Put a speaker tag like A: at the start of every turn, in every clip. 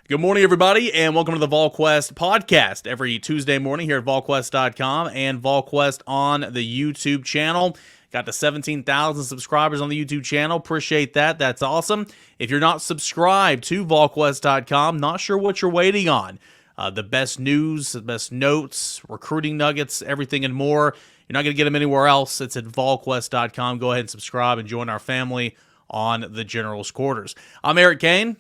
A: Good morning, everybody, and welcome to the Volquest podcast every Tuesday morning here at Volquest.com and Volquest on the YouTube channel. Got to 17,000 subscribers on the YouTube channel. Appreciate that. That's awesome. If you're not subscribed to Volquest.com, not sure what you're waiting on. The best news, the best notes, recruiting nuggets, everything and more. You're not going to get them anywhere else. It's at Volquest.com. Go ahead and subscribe and join our family on the General's Quarters. I'm Eric Kane.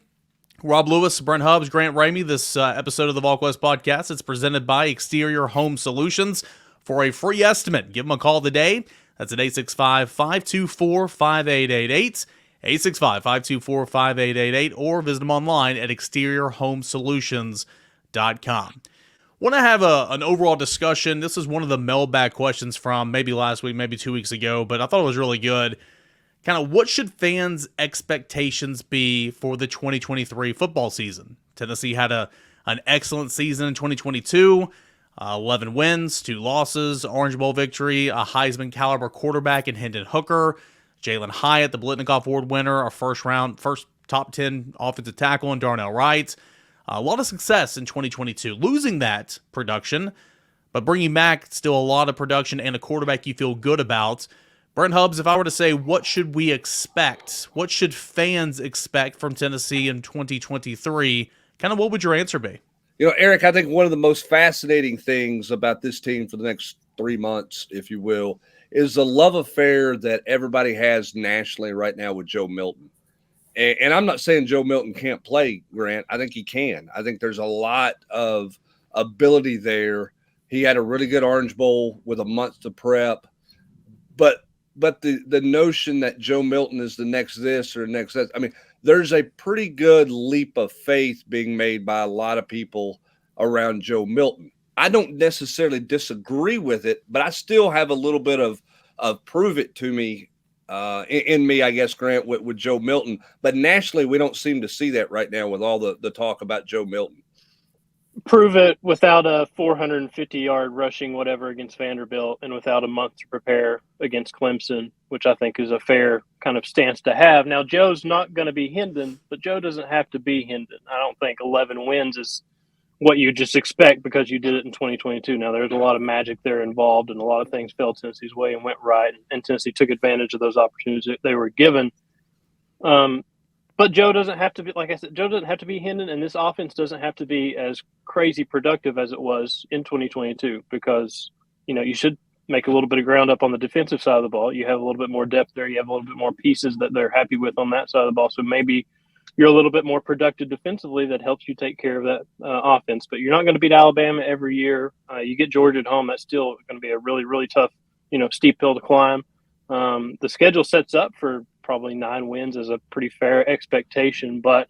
A: Rob Lewis, Brent Hubbs, Grant Ramey. This episode of the Volquest podcast is presented by Exterior Home Solutions. For a free estimate, give them a call today. That's at 865-524-5888, 865-524-5888, or visit them online at exteriorhomesolutions.com. Want to have an overall discussion. This is one of the mailbag questions from maybe last week, maybe 2 weeks ago, but I thought it was really good. Kind of what should fans' expectations be for the 2023 football season? Tennessee had an excellent season in 2022, 11 wins, 2 losses, Orange Bowl victory, a Heisman caliber quarterback in Hendon Hooker, Jalen Hyatt, the Blitnikoff Award winner, a first top 10 offensive tackle in Darnell Wright. A lot of success in 2022, losing that production, but bringing back still a lot of production and a quarterback you feel good about. Brent Hubbs, if I were to say, what should we expect? What should fans expect from Tennessee in 2023? Kind of what would your answer be?
B: You know, Eric, I think one of the most fascinating things about this team for the next 3 months, if you will, is the love affair that everybody has nationally right now with Joe Milton. And I'm not saying Joe Milton can't play, Grant. I think he can. I think there's a lot of ability there. He had a really good Orange Bowl with a month to prep. But the notion that Joe Milton is the next this or next that, I mean, there's a pretty good leap of faith being made by a lot of people around Joe Milton. I don't necessarily disagree with it, but I still have a little bit of prove it to me in me, I guess, Grant, with Joe Milton. But nationally, we don't seem to see that right now with all the talk about Joe Milton.
C: Prove it without a 450-yard rushing whatever against Vanderbilt and without a month to prepare against Clemson, which I think is a fair kind of stance to have. Now, Joe's not going to be Hendon, but Joe doesn't have to be Hendon. I don't think 11 wins is what you just expect because you did it in 2022. Now, there's a lot of magic there involved, and a lot of things fell Tennessee's way and went right, and Tennessee took advantage of those opportunities that they were given. But Joe doesn't have to be, like I said, Joe doesn't have to be Hendon, and this offense doesn't have to be as crazy productive as it was in 2022 because, you know, you should make a little bit of ground up on the defensive side of the ball. You have a little bit more depth there. You have a little bit more pieces that they're happy with on that side of the ball. So maybe you're a little bit more productive defensively that helps you take care of that offense. But you're not going to beat Alabama every year. You get Georgia at home. That's still going to be a really, really tough, steep hill to climb. The schedule sets up for probably 9 wins is a pretty fair expectation, but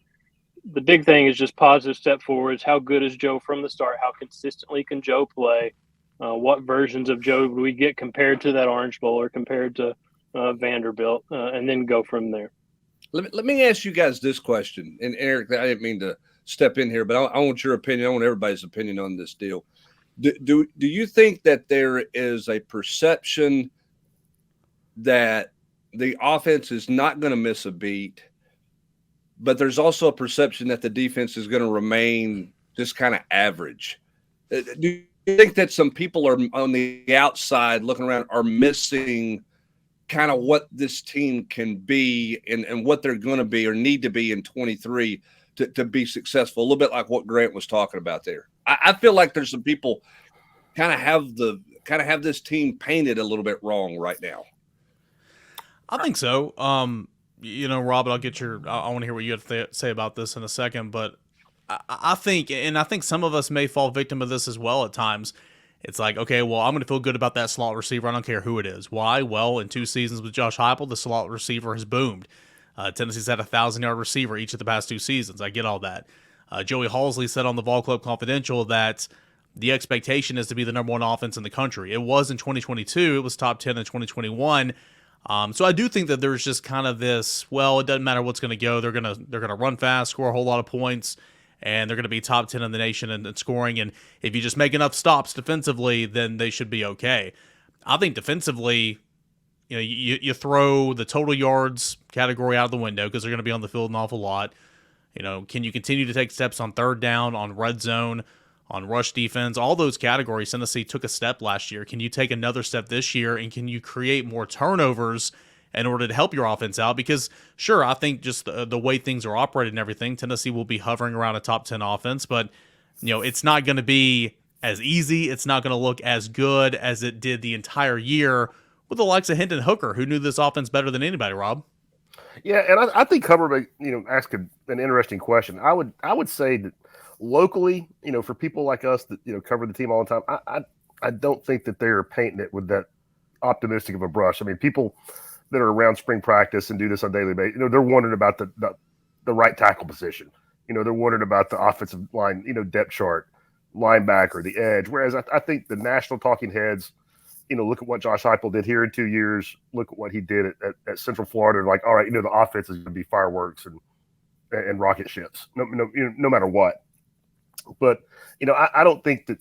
C: the big thing is just positive step forwards. How good is Joe from the start? How consistently can Joe play? What versions of Joe do we get compared to that Orange Bowl or compared to Vanderbilt, and then go from there.
B: Let me ask you guys this question. And Eric, I didn't mean to step in here, but I want your opinion. I want everybody's opinion on this deal. Do you think that there is a perception that the offense is not going to miss a beat, but there's also a perception that the defense is going to remain just kind of average? Do you think that some people are on the outside looking around are missing kind of what this team can be and what they're going to be or need to be in 23 to be successful? A little bit like what Grant was talking about there. I feel like there's some people kind of have this team painted a little bit wrong right now.
A: I think so. Rob, I want to hear what you have to say about this in a second, but I think some of us may fall victim of this as well at times. It's like, okay, well, I'm going to feel good about that slot receiver. I don't care who it is. Why? Well, in 2 seasons with Josh Heupel, the slot receiver has boomed. Tennessee's had a 1,000-yard receiver each of the past 2 seasons. I get all that. Joey Halsley said on the Vol Club Confidential that the expectation is to be the number 1 offense in the country. It was in 2022. It was top 10 in 2021. So I do think that there's just kind of this, well, it doesn't matter what's going to go. They're going to run fast, score a whole lot of points, and they're going to be top 10 in the nation in scoring. And if you just make enough stops defensively, then they should be okay. I think defensively, you throw the total yards category out of the window because they're going to be on the field an awful lot. Can you continue to take steps on third down, on red zone, on rush defense? All those categories, Tennessee took a step last year. Can you take another step this year, and can you create more turnovers in order to help your offense out? Because, sure, I think just the way things are operated and everything, Tennessee will be hovering around a top 10 offense, but, it's not going to be as easy. It's not going to look as good as it did the entire year with the likes of Hendon Hooker, who knew this offense better than anybody, Rob.
D: Yeah, and I think Hubbard, asked an interesting question. I would say that locally, for people like us that cover the team all the time, I don't think that they're painting it with that optimistic of a brush. I mean, people that are around spring practice and do this on a daily basis, they're wondering about the right tackle position. They're wondering about the offensive line, depth chart, linebacker, the edge. Whereas I think the national talking heads, look at what Josh Heupel did here in 2 years. Look at what he did at Central Florida. Like, all right, the offense is going to be fireworks and rocket ships, no matter what. But I don't think that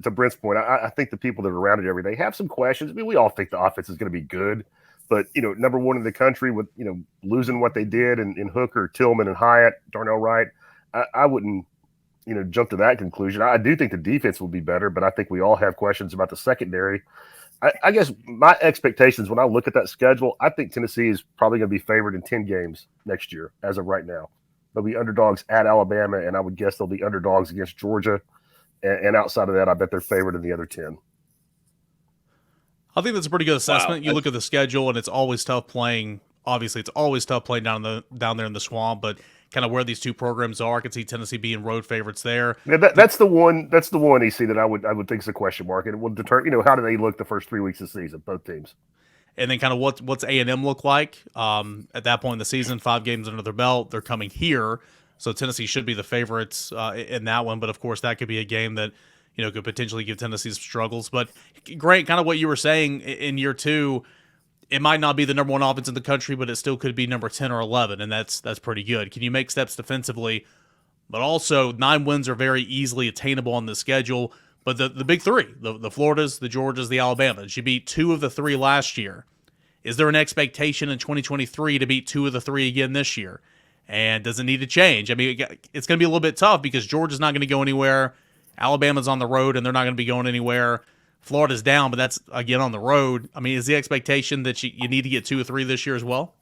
D: to Brent's point, I think the people that are around it every day have some questions. I mean, we all think the offense is going to be good, but number one in the country with losing what they did in Hooker, Tillman, and Hyatt, Darnell Wright, I wouldn't jump to that conclusion. I do think the defense will be better, but I think we all have questions about the secondary. I guess my expectations when I look at that schedule, I think Tennessee is probably going to be favored in 10 games next year as of right now. They'll be underdogs at Alabama, and I would guess they'll be underdogs against Georgia. And outside of that, I bet they're favored in the other 10.
A: I think that's a pretty good assessment.
B: Wow.
A: You look at the schedule, and it's always tough playing. Obviously, it's always tough playing down there in the swamp, but kind of where these two programs are, I could see Tennessee being road favorites there.
D: Yeah, that's the one. That's the one, EC, that I would think is a question mark, and it will determine. How do they look the first 3 weeks of the season, both teams.
A: And then kind of what's A&M look like at that point in the season? 5 games under their belt. They're coming here, so Tennessee should be the favorites in that one. But of course, that could be a game that could potentially give Tennessee some struggles. But great, kind of what you were saying in year 2. It might not be the number 1 offense in the country, but it still could be number 10 or 11, and that's pretty good. Can you make steps defensively? But also, 9 wins are very easily attainable on the schedule. But the big 3, the Floridas, the Georgias, the Alabamas, you beat 2 of the 3 last year. Is there an expectation in 2023 to beat 2 of the 3 again this year? And does it need to change? I mean, it's going to be a little bit tough because Georgia's not going to go anywhere. Alabama's on the road, and they're not going to be going anywhere. Florida's down, but that's, again, on the road. I mean, is the expectation that you need to get 2 or 3 this year as well?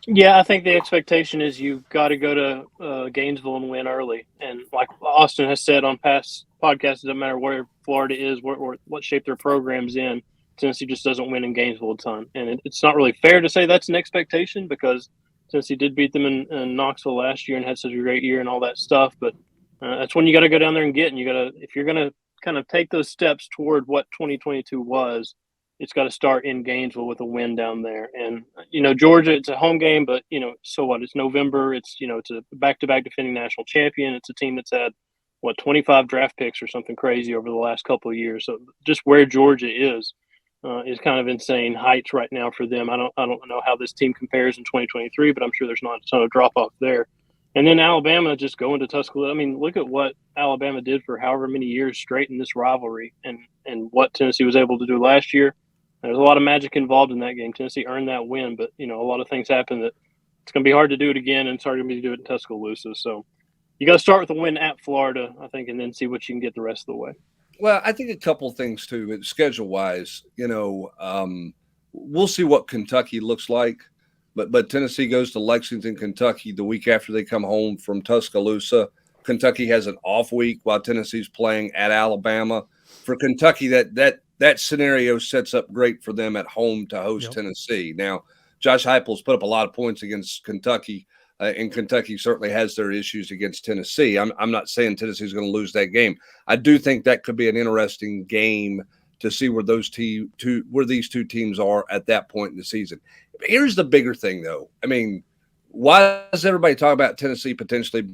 C: Yeah, I think the expectation is you've got to go to Gainesville and win early. And like Austin has said on past podcasts, it doesn't matter where Florida is, or what shape their program's in, Tennessee just doesn't win in Gainesville a ton. And it's not really fair to say that's an expectation because Tennessee did beat them in Knoxville last year and had such a great year and all that stuff. But that's when you got to go down there and get. And you got to, if you're going to kind of take those steps toward what 2022 was, it's got to start in Gainesville with a win down there. And, Georgia, it's a home game, but, so what? It's November. It's, it's a back-to-back defending national champion. It's a team that's had, 25 draft picks or something crazy over the last couple of years. So just where Georgia is kind of insane heights right now for them. I don't know how this team compares in 2023, but I'm sure there's not a ton of drop-off there. And then Alabama just going to Tuscaloosa. I mean, look at what Alabama did for however many years straight in this rivalry and what Tennessee was able to do last year. There's a lot of magic involved in that game. Tennessee earned that win, but, a lot of things happen that it's going to be hard to do it again, and it's hard to do it in Tuscaloosa. So you got to start with a win at Florida, I think, and then see what you can get the rest of the way.
B: Well, I think a couple of things, too, schedule-wise. We'll see what Kentucky looks like. But Tennessee goes to Lexington, Kentucky the week after they come home from Tuscaloosa. Kentucky has an off week while Tennessee's playing at Alabama. For Kentucky, that scenario sets up great for them at home to host Tennessee. Now, Josh Heupel's put up a lot of points against Kentucky, and Kentucky certainly has their issues against Tennessee. I'm not saying Tennessee's going to lose that game. I do think that could be an interesting game to see where these two teams are at that point in the season. Here's the bigger thing, though. I mean, why does everybody talk about Tennessee potentially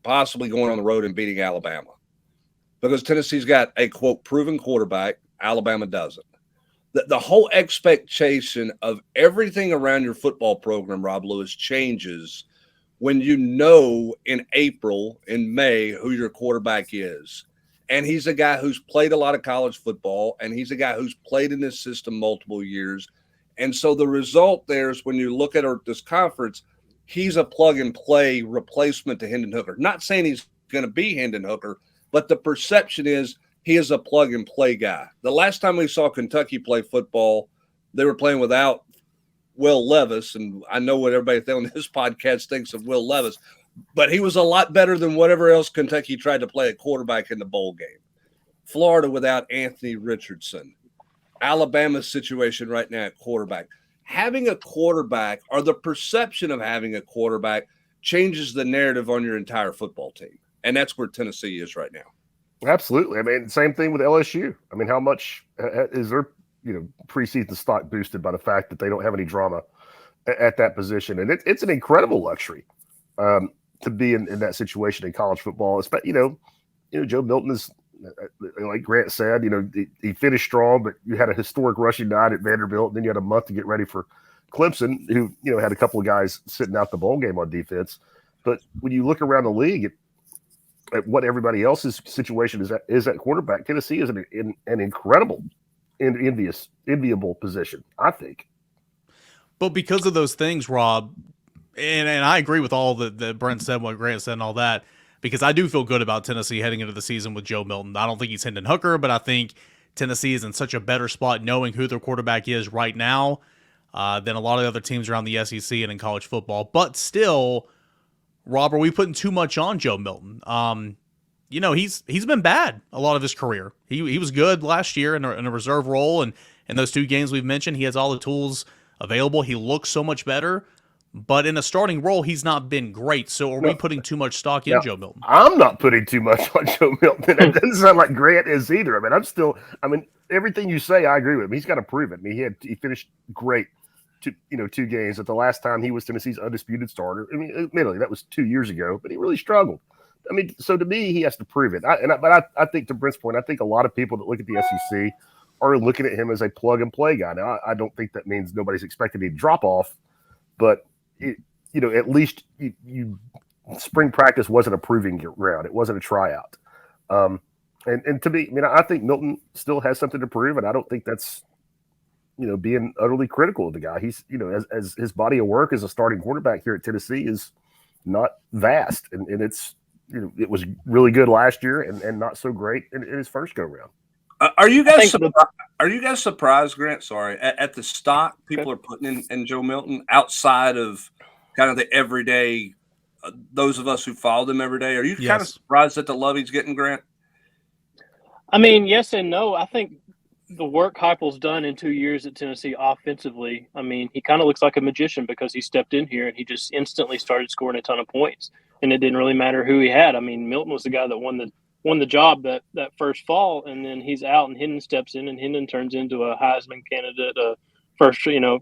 B: possibly going on the road and beating Alabama? Because Tennessee's got a, quote, proven quarterback. Alabama doesn't. The whole expectation of everything around your football program, Rob Lewis, changes when in April, in May, who your quarterback is. And he's a guy who's played a lot of college football, and he's a guy who's played in this system multiple years. And so the result there is when you look at this conference, he's a plug-and-play replacement to Hendon Hooker. Not saying he's going to be Hendon Hooker, but the perception is he is a plug-and-play guy. The last time we saw Kentucky play football, they were playing without Will Levis, and I know what everybody on this podcast thinks of Will Levis, but he was a lot better than whatever else Kentucky tried to play at quarterback in the bowl game. Florida without Anthony Richardson. Alabama's situation right now at quarterback. Having a quarterback, or the perception of having a quarterback, changes the narrative on your entire football team. And that's where Tennessee is right now.
D: Absolutely. I mean, same thing with LSU. I mean, how much is their preseason stock boosted by the fact that they don't have any drama at that position? And it's an incredible luxury to be in that situation in college football. Joe Milton is, like Grant said, he finished strong, but you had a historic rushing night at Vanderbilt, and then you had a month to get ready for Clemson, who had a couple of guys sitting out the bowl game on defense. But when you look around the league at what everybody else's situation is at quarterback, Tennessee is an incredible, enviable position, I think.
A: But because of those things, Rob, and I agree with all that Brent said, what Grant said, and all that, because I do feel good about Tennessee heading into the season with Joe Milton. I don't think he's Hendon Hooker, but I think Tennessee is in such a better spot knowing who their quarterback is right now than a lot of other teams around the SEC and in college football. But still, Rob, are we putting too much on Joe Milton? He's been bad a lot of his career. He was good last year in a reserve role, and in those two games we've mentioned, he has all the tools available. He looks so much better. But in a starting role, he's not been great. So are we putting too much stock in Joe Milton?
D: I'm not putting too much on Joe Milton. It doesn't sound like Grant is either. I mean, everything you say, I agree with him. He's got to prove it. I mean, he finished great, 2 games. At the last time he was Tennessee's undisputed starter. I mean, admittedly, that was 2 years ago, but he really struggled. I mean, so to me, he has to prove it. But I think, to Brent's point, I think a lot of people that look at the SEC are looking at him as a plug-and-play guy. Now, I don't think that means nobody's expecting him to drop off, but at least spring practice wasn't a proving ground. It wasn't a tryout. And to me, I think Milton still has something to prove, and I don't think that's, being utterly critical of the guy. He's, as his body of work as a starting quarterback here at Tennessee is not vast, and it's, it was really good last year and not so great in his first go round.
B: Are you guys surprised, Grant? Sorry, at the stock people are putting in Joe Milton outside of kind of the everyday, those of us who follow them every day? Are you kind of surprised at the love he's getting, Grant?
C: I mean, yes and no. I think the work Heupel's done in 2 years at Tennessee offensively, I mean, he kind of looks like a magician because he stepped in here and he just instantly started scoring a ton of points, and it didn't really matter who he had. I mean, Milton was the guy that won the job that first fall, and then he's out and Hendon steps in, and Hendon turns into a Heisman candidate,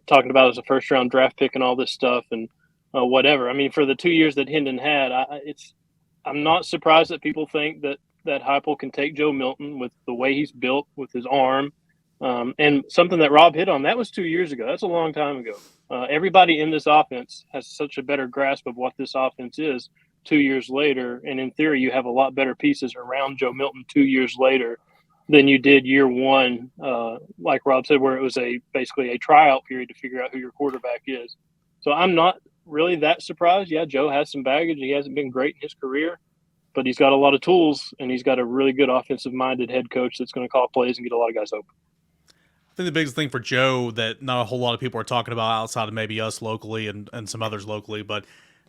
C: talking about as a first round draft pick and all this stuff and whatever. I mean, for the 2 years that Hendon had, I'm not surprised that people think that Heupel can take Joe Milton with the way he's built, with his arm, and something that Rob hit on. That was 2 years ago. That's a long time ago. Everybody in this offense has such a better grasp of what this offense is 2 years later, and in theory, you have a lot better pieces around Joe Milton 2 years later than you did year one, like Rob said, where it was basically a tryout period to figure out who your quarterback is. So I'm not really that surprised. Yeah, Joe has some baggage. He hasn't been great in his career, but he's got a lot of tools, and he's got a really good offensive-minded head coach that's going to call plays and get a lot of guys open.
A: I think the biggest thing for Joe that not a whole lot of people are talking about outside of maybe us locally and some others locally, but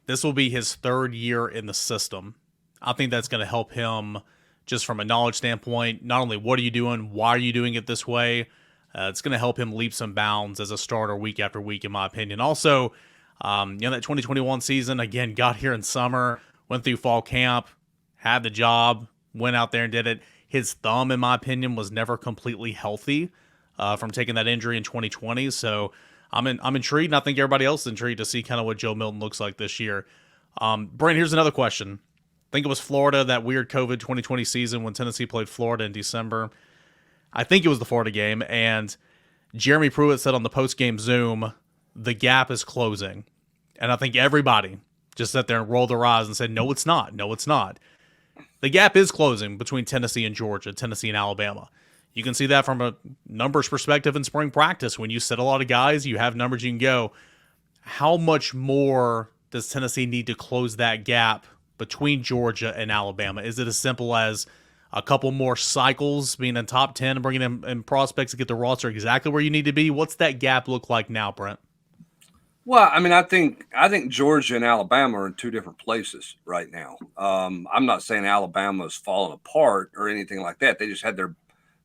A: this will be his third year in the system. I think that's going to help him just from a knowledge standpoint. Not only what are you doing, why are you doing it this way? It's going to help him leap some bounds as a starter week after week, in my opinion. Also, that 2021 season, again, got here in summer, went through fall camp, had the job, went out there and did it. His thumb, in my opinion, was never completely healthy from taking that injury in 2020. So I'm intrigued, and I think everybody else is intrigued to see kind of what Joe Milton looks like this year. Brent, here's another question. I think it was Florida, that weird COVID 2020 season when Tennessee played Florida in December. I think it was the Florida game, and Jeremy Pruitt said on the post-game Zoom, the gap is closing. And I think everybody just sat there and rolled their eyes and said, no, it's not. No, it's not. The gap is closing between Tennessee and Georgia, Tennessee and Alabama. You can see that from a numbers perspective in spring practice. When you set a lot of guys, you have numbers you can go. How much more does Tennessee need to close that gap between Georgia and Alabama? Is it as simple as a couple more cycles, being in top 10 and bringing in prospects to get the roster exactly where you need to be? What's that gap look like now, Brent?
B: Well, I mean, I think Georgia and Alabama are in two different places right now. I'm not saying Alabama is falling apart or anything like that. They just had their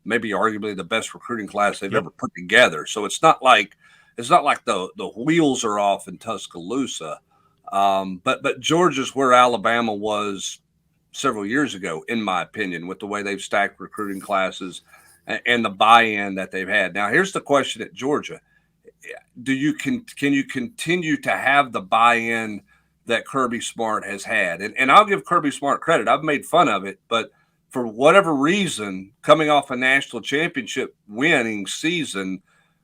B: maybe arguably the best recruiting class they've ever put together. So it's not like the wheels are off in Tuscaloosa. But Georgia's where Alabama was several years ago, in my opinion, with the way they've stacked recruiting classes and the buy-in that they've had. Now, here's the question at Georgia. Can you continue to have the buy-in that Kirby Smart has had? And I'll give Kirby Smart credit. I've made fun of it, but for whatever reason, coming off a national championship winning season,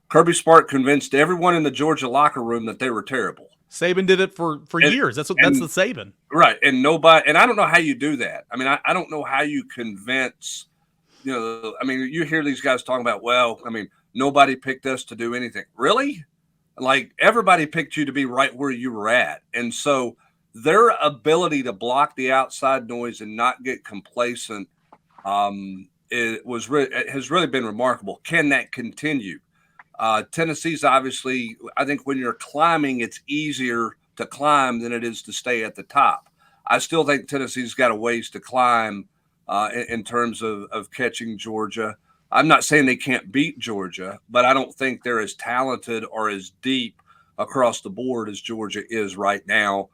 B: Kirby Smart convinced everyone in the Georgia locker room that they were terrible.
A: Saban did it for years. That's the Saban.
B: Right. And nobody, and I don't know how you do that. I mean, I don't know how you convince, you hear these guys talking about, nobody picked us to do anything. Really? Like, everybody picked you to be right where you were at. And so their ability to block the outside noise and not get complacent has really been remarkable. Can that continue? Tennessee's obviously, I think when you're climbing, it's easier to climb than it is to stay at the top. I still think Tennessee's got a ways to climb in terms of catching Georgia. I'm not saying they can't beat Georgia, but I don't think they're as talented or as deep across the board as Georgia is right now.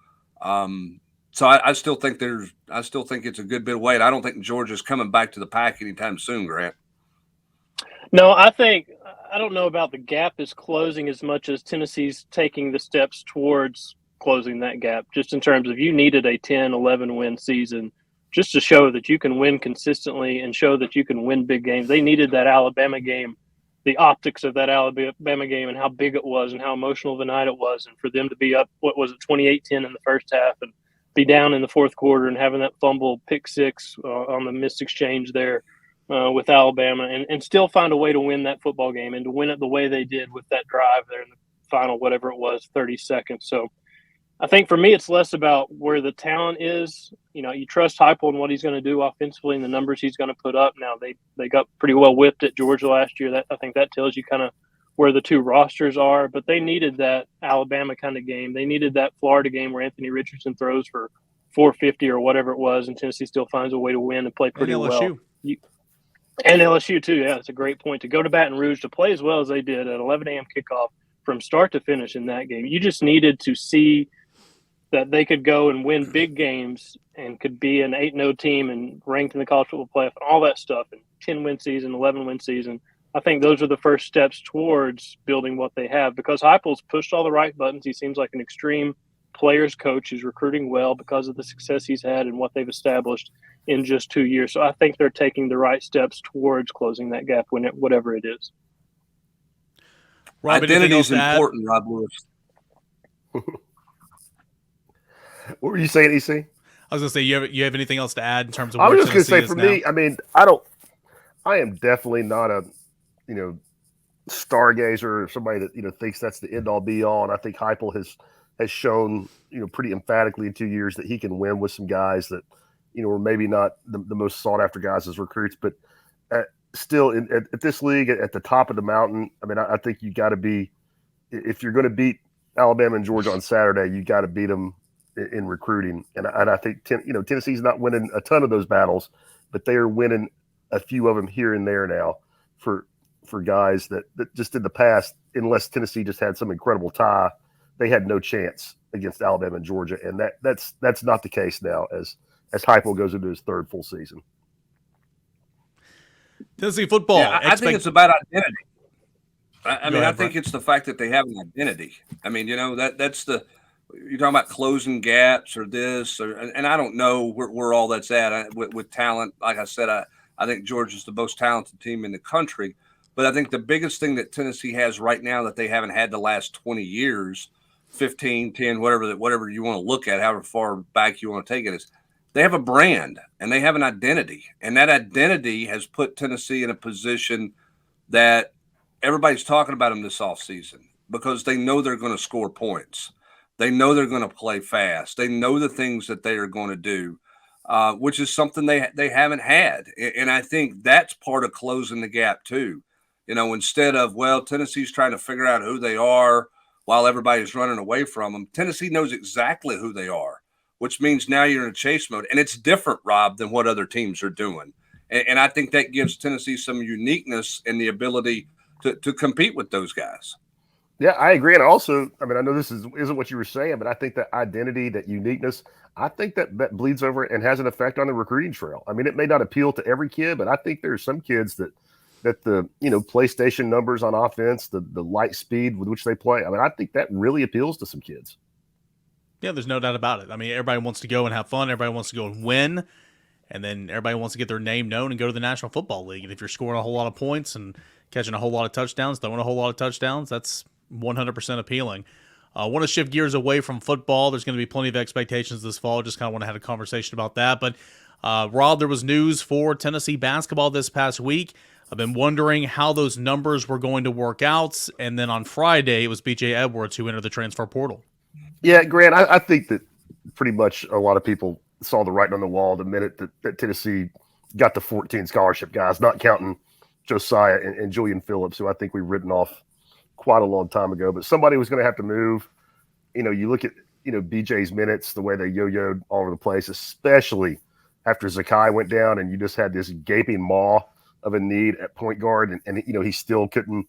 B: So I still think it's a good bit of weight. I don't think Georgia's coming back to the pack anytime soon, Grant.
C: No, I don't know about the gap is closing as much as Tennessee's taking the steps towards closing that gap, just in terms of you needed a 10, 11 win season just to show that you can win consistently and show that you can win big games. They needed that Alabama game, the optics of that Alabama game and how big it was and how emotional of a night it was. And for them to be up, 28-10 in the first half and be down in the fourth quarter and having that fumble pick six on the missed exchange there with Alabama and still find a way to win that football game and to win it the way they did with that drive there in the final, whatever it was, 30 seconds. So I think for me, it's less about where the talent is. You trust Heupel and what he's going to do offensively and the numbers he's going to put up. Now, they got pretty well whipped at Georgia last year. I think that tells you kind of where the two rosters are. But they needed that Alabama kind of game. They needed that Florida game where Anthony Richardson throws for 450 or whatever it was, and Tennessee still finds a way to win and play pretty well. And LSU, too. Yeah, it's a great point. To go to Baton Rouge, to play as well as they did at 11 a.m. kickoff from start to finish in that game. You just needed to see that they could go and win big games and could be an 8-0 team and ranked in the college football playoff and all that stuff, and 10-win season, 11-win season. I think those are the first steps towards building what they have, because Heupel's pushed all the right buttons. He seems like an extreme players coach who's recruiting well because of the success he's had and what they've established in just 2 years. So I think they're taking the right steps towards closing that gap, whatever it is.
A: Rob,
B: identity is important, Rob Lewis.
D: What were you saying, EC?
A: I was going to say, you have anything else to add in terms of
D: I
A: where
D: was just going to say, for
A: now?
D: me, I mean, I am definitely not a, stargazer or somebody that, thinks that's the end all be all. And I think Heupel has shown, pretty emphatically in 2 years that he can win with some guys that, were maybe not the most sought after guys as recruits, but still at this league at the top of the mountain. I mean, I think you got to be, if you're going to beat Alabama and Georgia on Saturday, you got to beat them in recruiting. And I think, Tennessee's not winning a ton of those battles, but they are winning a few of them here and there now for guys that just in the past, unless Tennessee just had some incredible tie, they had no chance against Alabama and Georgia. And that's not the case now as Heupel goes into his third full season.
A: Tennessee football.
B: Yeah, I think it's about identity. I think it's the fact that they have an identity. I mean, that's the – you're talking about closing gaps or this, and I don't know where all that's at with talent. Like I said, I think Georgia's the most talented team in the country. But I think the biggest thing that Tennessee has right now that they haven't had the last 20 years, 15, 10, whatever you want to look at, however far back you want to take it, is they have a brand and they have an identity. And that identity has put Tennessee in a position that everybody's talking about them this offseason because they know they're going to score points. They know they're going to play fast. They know the things that they are going to do, which is something they haven't had. And I think that's part of closing the gap too. Instead of, well, Tennessee's trying to figure out who they are while everybody's running away from them, Tennessee knows exactly who they are, which means now you're in a chase mode. And it's different, Rob, than what other teams are doing. And I think that gives Tennessee some uniqueness in the ability to compete with those guys.
D: Yeah, I agree. And also, I know this isn't what you were saying, but I think that identity, that uniqueness, I think that bleeds over and has an effect on the recruiting trail. It may not appeal to every kid, but I think there's some kids that the PlayStation numbers on offense, the light speed with which they play, I think that really appeals to some kids.
A: Yeah, there's no doubt about it. Everybody wants to go and have fun. Everybody wants to go and win. And then everybody wants to get their name known and go to the National Football League. And if you're scoring a whole lot of points and catching a whole lot of touchdowns, throwing a whole lot of touchdowns, that's 100% appealing. I want to shift gears away from football. There's going to be plenty of expectations this fall. Just kind of want to have a conversation about that. But, Rob, there was news for Tennessee basketball this past week. I've been wondering how those numbers were going to work out. And then on Friday, it was B.J. Edwards who entered the transfer portal.
D: Yeah, Grant, I think that pretty much a lot of people saw the writing on the wall the minute that Tennessee got the 14 scholarship guys, not counting Josiah and Julian Phillips, who I think we've written off quite a long time ago. But somebody was going to have to move. You look at, BJ's minutes, the way they yo-yoed all over the place, especially after Zakai went down and you just had this gaping maw of a need at point guard. And he still couldn't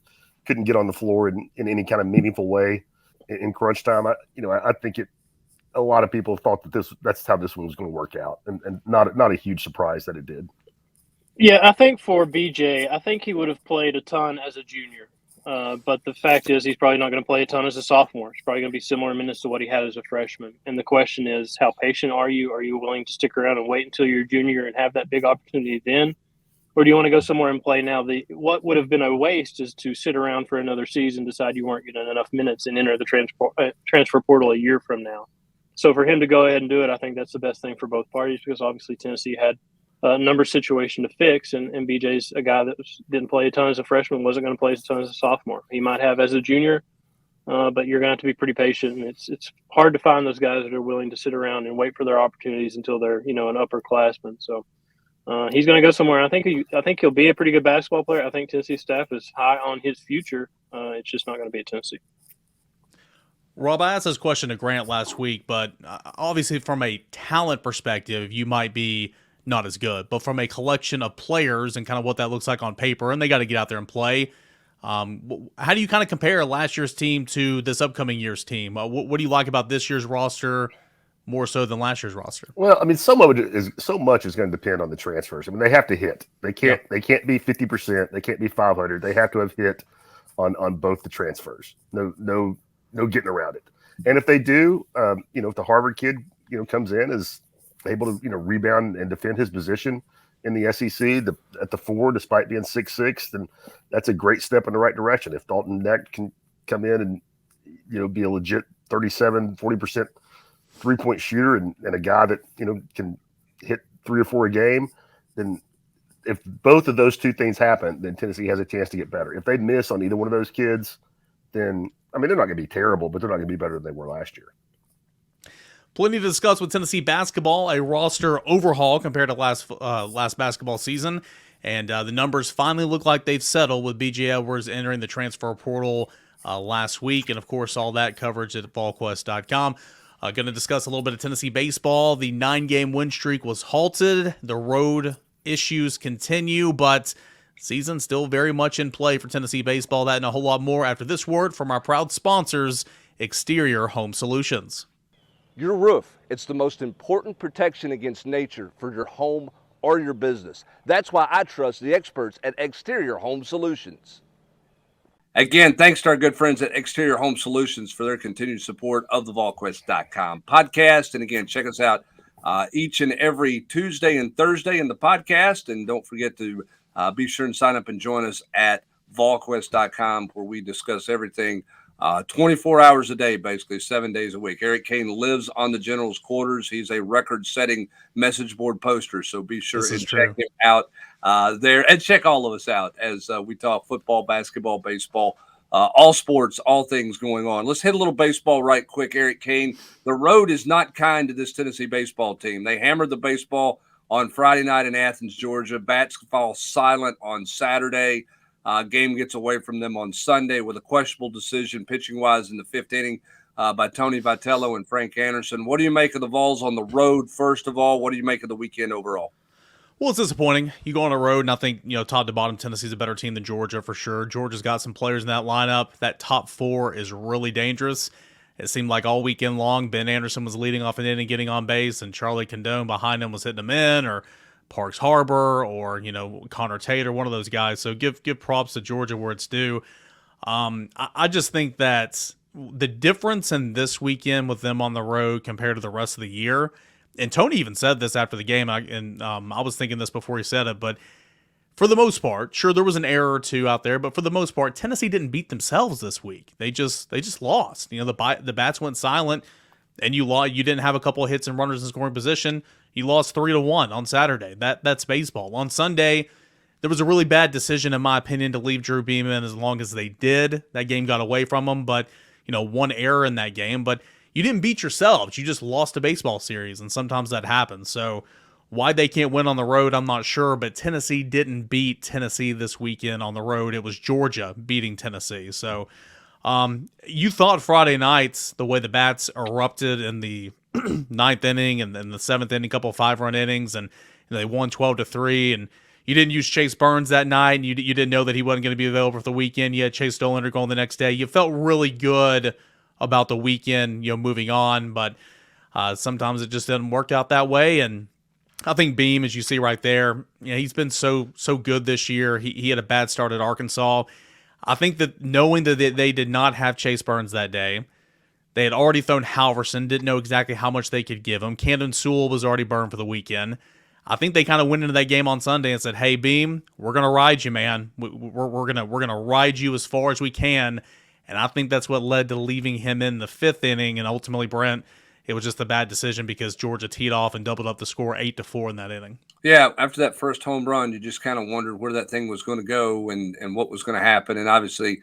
D: get on the floor in any kind of meaningful way in crunch time. I think a lot of people thought that's how this one was going to work out, and not a huge surprise that it did.
C: Yeah, I think for BJ, I think he would have played a ton as a junior. But the fact is he's probably not going to play a ton as a sophomore. It's probably going to be similar minutes to what he had as a freshman. And the question is, how patient are you? Are you willing to stick around and wait until you're a junior and have that big opportunity then? Or do you want to go somewhere and play now? What would have been a waste is to sit around for another season, decide you weren't getting enough minutes, and enter the transfer portal a year from now. So for him to go ahead and do it, I think that's the best thing for both parties, because obviously Tennessee had a number situation to fix, and BJ's a guy that didn't play a ton as a freshman, wasn't going to play a ton as a sophomore. He might have as a junior, but you're going to have to be pretty patient, and it's hard to find those guys that are willing to sit around and wait for their opportunities until they're an upperclassman. So he's going to go somewhere. I think he'll be a pretty good basketball player. I think Tennessee staff is high on his future. It's just not going to be at Tennessee.
A: Rob, I asked this question to Grant last week, but obviously from a talent perspective, you might be not as good. But from a collection of players and kind of what that looks like on paper, and they got to get out there and play, how do you kind of compare last year's team to this upcoming year's team? What do you like about this year's roster more so than last year's roster?
D: Well, so much is going to depend on the transfers. They have to hit. They can't be 50%. They can't be 500. They have to have hit on both the transfers. No getting around it. And if they do, if the Harvard kid, comes in, is able to, rebound and defend his position in the SEC at the 4, despite being 6'6", then that's a great step in the right direction. If Dalton Neck can come in and, be a legit 40% 3-point shooter and a guy that, can hit 3 or 4 a game, then if both of those two things happen, then Tennessee has a chance to get better. If they miss on either one of those kids, then they're not going to be terrible, but they're not going to be better than they were last year.
A: Plenty to discuss with Tennessee basketball, a roster overhaul compared to last basketball season, and the numbers finally look like they've settled with B.J. Edwards entering the transfer portal last week, and of course all that coverage at Volquest.com. Going to discuss a little bit of Tennessee baseball. The 9-game win streak was halted. The road issues continue, but season still very much in play for Tennessee baseball. That and a whole lot more after this word from our proud sponsors, Exterior Home Solutions.
E: Your roof, it's the most important protection against nature for your home or your business. That's why I trust the experts at Exterior Home Solutions.
B: Again, thanks to our good friends at Exterior Home Solutions for their continued support of the Volquest.com podcast. And again, check us out each and every Tuesday and Thursday in the podcast. And don't forget to be sure and sign up and join us at Volquest.com, where we discuss everything 24 hours a day, basically 7 days a week. Eric Kane lives on the General's quarters. He's a record-setting message board poster, so be sure and check him out there, and check all of us out as we talk football, basketball, baseball, all sports, all things going on. Let's hit a little baseball right quick, Eric Kane. The road is not kind to this Tennessee baseball team. They hammered the baseball on Friday night in Athens, Georgia. Bats fall silent on Saturday. Game gets away from them on Sunday with a questionable decision pitching-wise in the fifth inning by Tony Vitello and Frank Anderson. What do you make of the Vols on the road, first of all? What do you make of the weekend overall?
A: Well, it's disappointing. You go on a road, and I think, top to bottom, Tennessee's a better team than Georgia for sure. Georgia's got some players in that lineup. That top four is really dangerous. It seemed like all weekend long, Ben Anderson was leading off an inning, getting on base, and Charlie Condone behind him was hitting him in, or Parks Harbor, or, Connor Tater, one of those guys. So give props to Georgia where it's due. I just think that the difference in this weekend with them on the road compared to the rest of the year, and Tony even said this after the game, I was thinking this before he said it, but for the most part, sure, there was an error or two out there, but for the most part, Tennessee didn't beat themselves this week. They just lost. The bats went silent, and you didn't have a couple of hits and runners in scoring position. You lost 3-1 on Saturday. That's baseball. On Sunday, there was a really bad decision, in my opinion, to leave Drew Beam in as long as they did. That game got away from them, but one error in that game, but you didn't beat yourselves. You just lost a baseball series, and sometimes that happens. So why they can't win on the road, I'm not sure, but Tennessee didn't beat Tennessee this weekend on the road. It was Georgia beating Tennessee. So you thought Friday nights, the way the bats erupted in the ninth inning and then the seventh inning, couple of 5-run innings, and they won 12-3, and you didn't use Chase Burns that night, and you didn't know that he wasn't going to be available for the weekend. You had Chase Stolander going the next day. You felt really good about the weekend, moving on, but sometimes it just doesn't work out that way. And I think Beam, as you see right there, he's been so good this year. He had a bad start at Arkansas. I think that knowing that they did not have Chase Burns that day, they had already thrown Halverson, didn't know exactly how much they could give him. Camden Sewell was already burned for the weekend. I think they kind of went into that game on Sunday and said, "Hey, Beam, we're gonna ride you, man. We're gonna ride you as far as we can." And I think that's what led to leaving him in the fifth inning. And ultimately, Brent, it was just a bad decision because Georgia teed off and doubled up the score 8-4 in that inning.
B: Yeah, after that first home run, you just kind of wondered where that thing was going to go and what was going to happen. And obviously,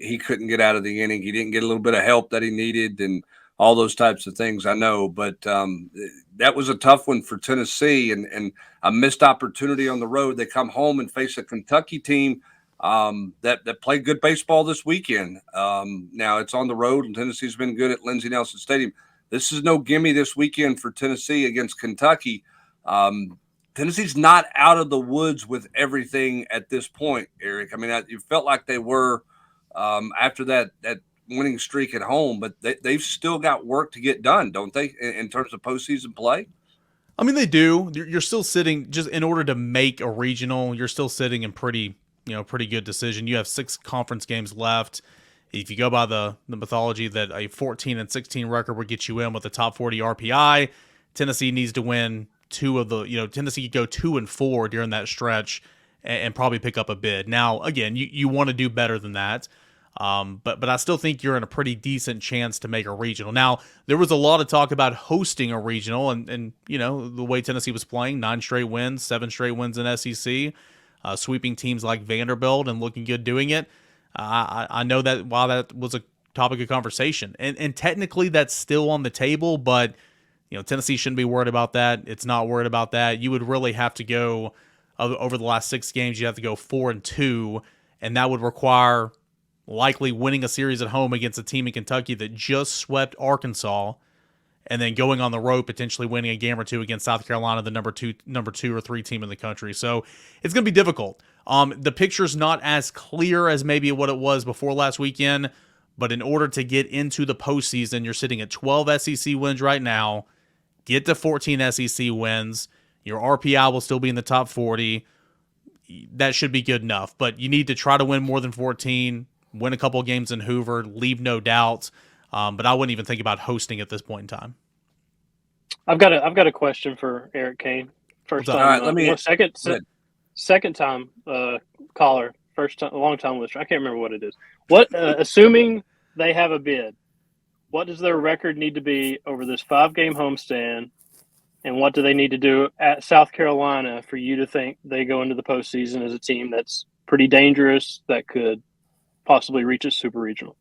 B: he couldn't get out of the inning. He didn't get a little bit of help that he needed and all those types of things, I know. But that was a tough one for Tennessee and a missed opportunity on the road. They come home and face a Kentucky team that played good baseball this weekend. Now it's on the road, and Tennessee's been good at Lindsey Nelson Stadium. This is no gimme this weekend for Tennessee against Kentucky. Tennessee's not out of the woods with everything at this point, Eric. I mean, you felt like they were after that winning streak at home, but they've still got work to get done, don't they, in terms of postseason play?
A: I mean, they do. You're still sitting, just in order to make a regional, you're still sitting in pretty good decision. You have 6 conference games left. If you go by the mythology that a 14-16 record would get you in with the top 40 RPI, Tennessee needs to win 2 of the, Tennessee could go 2-4 during that stretch and probably pick up a bid. Now, again, you want to do better than that. But I still think you're in a pretty decent chance to make a regional. Now, there was a lot of talk about hosting a regional and the way Tennessee was playing, 9 straight wins, 7 straight wins in SEC, sweeping teams like Vanderbilt and looking good doing it. I know that while that was a topic of conversation, and technically that's still on the table, but Tennessee shouldn't be worried about that. It's not worried about that. You would really have to go over the last 6 games. You have to go 4-2, and that would require likely winning a series at home against a team in Kentucky that just swept Arkansas, and then going on the road, potentially winning a game or 2 against South Carolina, the number 2 or 3 team in the country. So it's going to be difficult. The picture's not as clear as maybe what it was before last weekend, but in order to get into the postseason, you're sitting at 12 SEC wins right now. Get to 14 SEC wins. Your RPI will still be in the top 40. That should be good enough, but you need to try to win more than 14, win a couple of games in Hoover, leave no doubt. But I wouldn't even think about hosting at this point in time.
C: I've got a question for Eric Kane. First time,
B: all right, let me
C: second time caller, first time, long time listener. I can't remember what it is. What assuming they have a bid, what does their record need to be over this 5-game homestand, and what do they need to do at South Carolina for you to think they go into the postseason as a team that's pretty dangerous, that could possibly reach a super regional?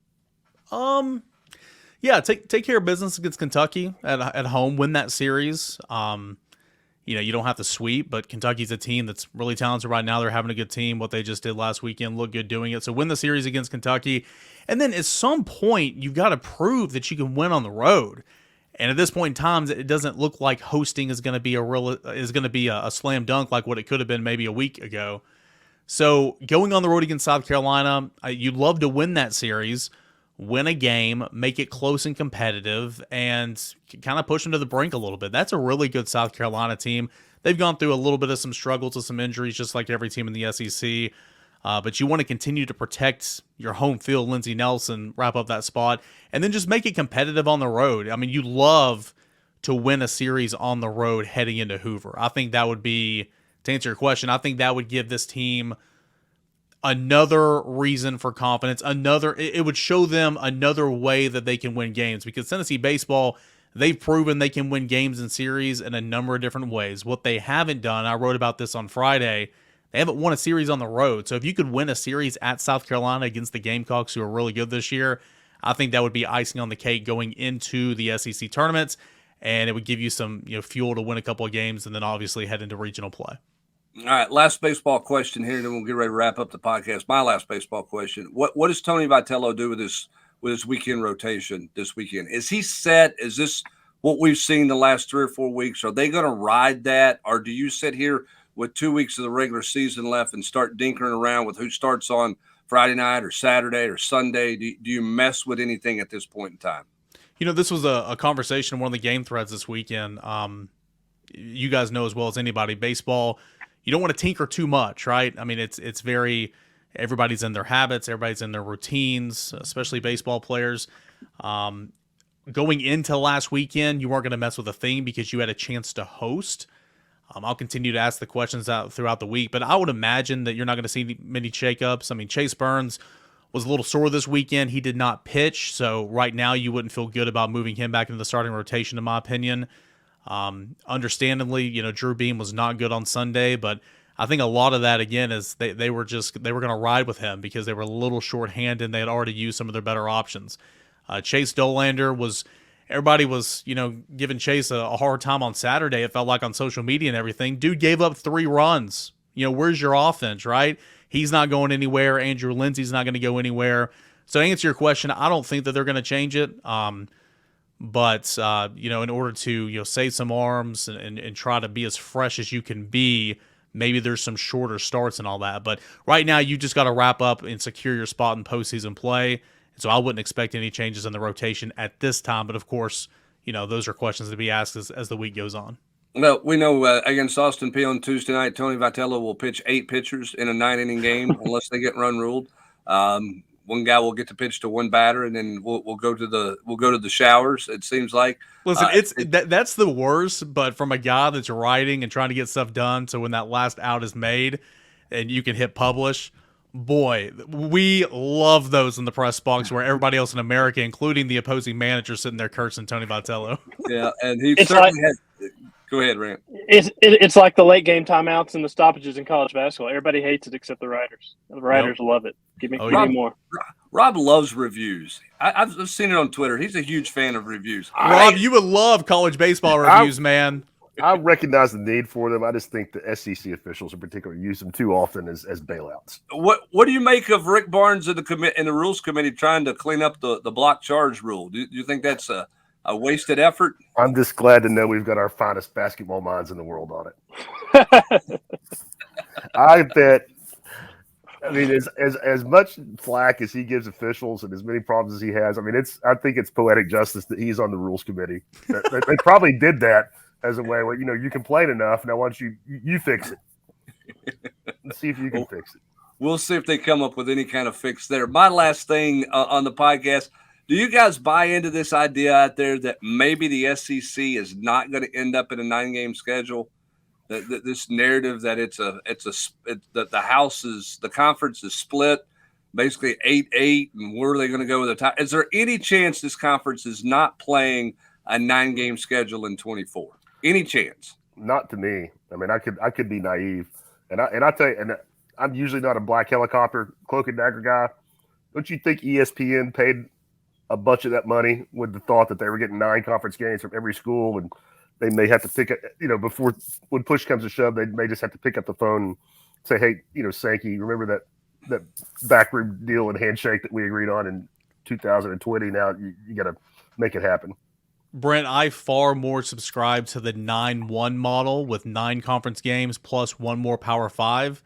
A: Yeah, take care of business against Kentucky at home, win that series. You don't have to sweep, but Kentucky's a team that's really talented right now. They're having a good team. What they just did last weekend looked good doing it. So win the series against Kentucky, and then at some point you've got to prove that you can win on the road. And at this point in time, it doesn't look like hosting is going to be a slam dunk like what it could have been maybe a week ago. So going on the road against South Carolina, you'd love to win that series, win a game, make it close and competitive, and kind of push them to the brink a little bit. That's a really good South Carolina team. They've gone through a little bit of some struggles with some injuries, just like every team in the SEC. But you want to continue to protect your home field, Lindsey Nelson, wrap up that spot, and then just make it competitive on the road. I mean, you love to win a series on the road heading into Hoover. I think that would be, to answer your question, I think that would give this team another reason for confidence. It would show them another way that they can win games, because Tennessee baseball, they've proven they can win games and series in a number of different ways. What they haven't done, I wrote about this on Friday, they haven't won a series on the road. So if you could win a series at South Carolina against the Gamecocks, who are really good this year, I think that would be icing on the cake going into the SEC tournaments, and it would give you some fuel to win a couple of games, and then obviously head into regional play.
B: All right, last baseball question here, then we'll get ready to wrap up the podcast. My last baseball question: What does Tony Vitello do with his weekend rotation this weekend? Is he set? Is this what we've seen the last 3 or 4 weeks? Are they going to ride that, or do you sit here with 2 weeks of the regular season left and start dinkering around with who starts on Friday night or Saturday or Sunday? Do you mess with anything at this point in time?
A: This was a conversation in one of the game threads this weekend. You guys know as well as anybody, baseball, you don't want to tinker too much, right? I mean, it's very, everybody's in their habits, everybody's in their routines, especially baseball players. Going into last weekend, you weren't going to mess with a thing because you had a chance to host. I'll continue to ask the questions out throughout the week, but I would imagine that you're not going to see many shakeups. I mean, Chase Burns was a little sore this weekend. He did not pitch, so right now you wouldn't feel good about moving him back into the starting rotation, in my opinion. Understandably, Drew Beam was not good on Sunday, but I think a lot of that, again, is they were going to ride with him because they were a little shorthanded and they had already used some of their better options. Chase Dolander everybody was, giving Chase a hard time on Saturday. It felt like on social media and everything. Dude gave up 3 runs. Where's your offense, right? He's not going anywhere. Andrew Lindsay's not going to go anywhere. So to answer your question, I don't think that they're going to change it. But in order to, save some arms and try to be as fresh as you can be, maybe there's some shorter starts and all that. But right now, you just got to wrap up and secure your spot in postseason play. So I wouldn't expect any changes in the rotation at this time. But of course, those are questions to be asked as the week goes on.
B: Well, we know against Austin Peay on Tuesday night, Tony Vitello will pitch 8 pitchers in a 9-inning game unless they get run ruled. One guy will get to pitch to one batter, and then we'll go to the showers. It seems like.
A: Listen, that's the worst. But from a guy that's writing and trying to get stuff done, so when that last out is made, and you can hit publish. Boy, we love those in the press box where everybody else in America, including the opposing manager, sitting there cursing Tony Vitello.
B: Yeah, and he certainly has. Go ahead, Rand.
C: It's like the late game timeouts and the stoppages in college basketball. Everybody hates it except the writers. The writers love it. Give me more.
B: Rob loves reviews. I've seen it on Twitter. He's a huge fan of reviews.
A: Rob, you would love college baseball reviews, man.
D: I recognize the need for them. I just think the SEC officials in particular use them too often as bailouts.
B: What do you make of Rick Barnes and the rules committee trying to clean up the block charge rule? Do you think that's a wasted effort?
D: I'm just glad to know we've got our finest basketball minds in the world on it. I bet. I mean, as much flack as he gives officials and as many problems as he has, I mean, I think it's poetic justice that he's on the rules committee. They probably did that as a way where, you complain enough. Now, why don't you fix it? Let's see if you can fix it.
B: We'll see if they come up with any kind of fix there. My last thing on the podcast, do you guys buy into this idea out there that maybe the SEC is not going to end up in a 9-game schedule? This narrative that the conference is split, basically 8-8, and where are they going to go with the top? Is there any chance this conference is not playing a 9-game schedule in 24? Any chance?
D: Not to me. I mean, I could be naive, and I tell you, and I'm usually not a black helicopter cloak and dagger guy, Don't you think ESPN paid a bunch of that money with the thought that they were getting 9 conference games from every school, and they may have to pick it, before when push comes to shove, they may just have to pick up the phone and say, hey, Sankey, remember that backroom deal and handshake that we agreed on in 2020? Now you got to make it happen.
A: Brent, I far more subscribe to the 9-1 model with 9 conference games plus one more Power 5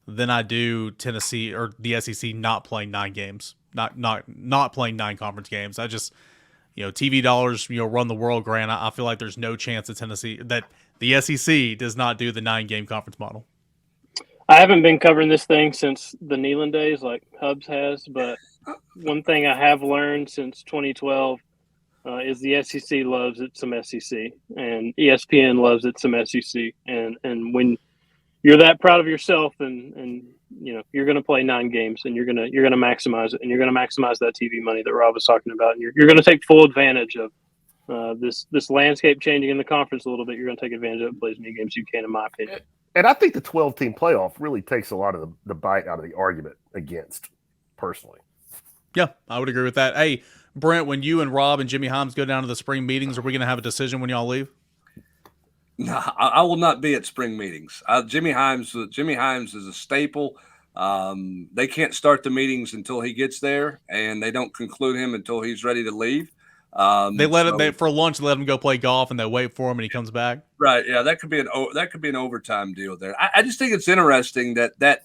A: than I do Tennessee or the SEC not playing 9 games. Not playing 9 conference games. I just, TV dollars, run the world, Grant. I feel like there's no chance that the SEC does not do the 9-game conference model.
C: I haven't been covering this thing since the Neyland days like Hubs has, but one thing I have learned since 2012 is the SEC loves it some SEC, and ESPN loves it some SEC. And when you're that proud of yourself and you're going to play 9 games and you're going to maximize it, and you're going to maximize that TV money that Rob was talking about, and you're going to take full advantage of this landscape changing in the conference a little bit. You're going to take advantage of it, play as many games you can, in my opinion.
D: And I think the 12-team playoff really takes a lot of the bite out of the argument against, personally.
A: Yeah, I would agree with that. Hey, Brent, when you and Rob and Jimmy Himes go down to the spring meetings, are we going to have a decision when y'all leave?
B: No, I will not be at spring meetings. Jimmy Himes is a staple. They can't start the meetings until he gets there, and they don't conclude him until he's ready to leave.
A: For lunch. Let him go play golf, and they wait for him, and he comes back.
B: Right? Yeah, that could be an overtime deal there. I just think it's interesting that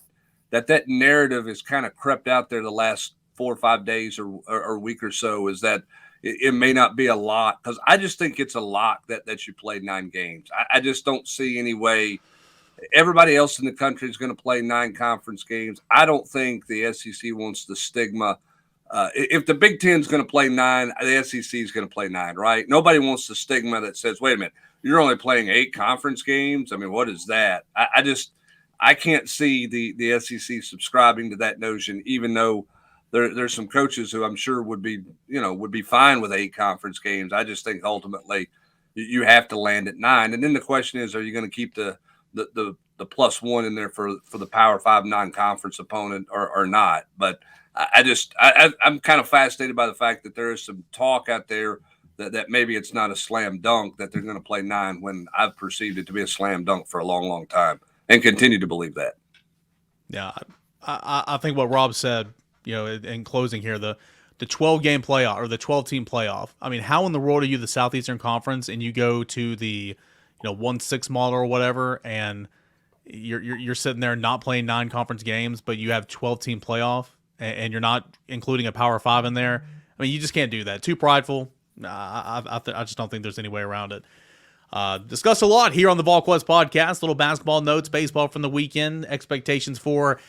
B: narrative has kind of crept out there the last 4 or 5 days or week or so. Is that it may not be a lot, because I just think it's a lot that you played 9 games. I just don't see any way. Everybody else in the country is going to play 9 conference games. I don't think the SEC wants the stigma. If the Big Ten is going to play 9, the SEC is going to play 9, right? Nobody wants the stigma that says, wait a minute, you're only playing 8 conference games. I mean, what is that? I can't see the SEC subscribing to that notion, even though there's some coaches who I'm sure would be fine with 8 conference games. I just think ultimately you have to land at 9. And then the question is, are you going to keep the +1 in there for the Power 5 non-conference opponent or not? But I'm kind of fascinated by the fact that there is some talk out there that maybe it's not a slam dunk that they're going to play 9, when I've perceived it to be a slam dunk for a long, long time, and continue to believe that.
A: Yeah, I think what Rob said, in closing here, the 12-game playoff or the 12-team playoff. I mean, how in the world are you the Southeastern Conference and you go to the 1-6 model or whatever, and you're sitting there not playing 9 conference games, but you have 12-team playoff and you're not including a Power 5 in there? I mean, you just can't do that. Too prideful. I just don't think there's any way around it. Discussed a lot here on the Volquest podcast. Little basketball notes, baseball from the weekend, expectations for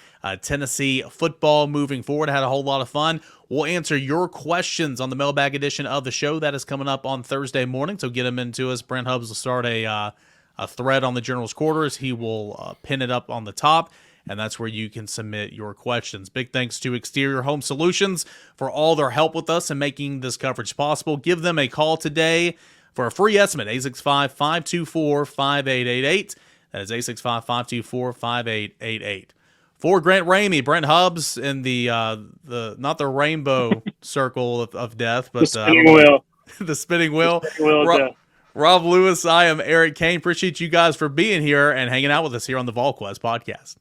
A: Tennessee football moving forward. Had a whole lot of fun. We'll answer your questions on the mailbag edition of the show. That is coming up on Thursday morning, so get them into us. Brent Hubbs will start a thread on the General's Quarters. He will pin it up on the top, and that's where you can submit your questions. Big thanks to Exterior Home Solutions for all their help with us and making this coverage possible. Give them a call today for a free estimate, 865-524-5888. That is 865-524-5888. For Grant Ramey, Brent Hubbs in the not the rainbow circle of death, but
C: the spinning wheel.
A: The spinning wheel.
C: The spinning wheel of death.
A: Rob Lewis, I am Eric Kane. Appreciate you guys for being here and hanging out with us here on the Volquest podcast.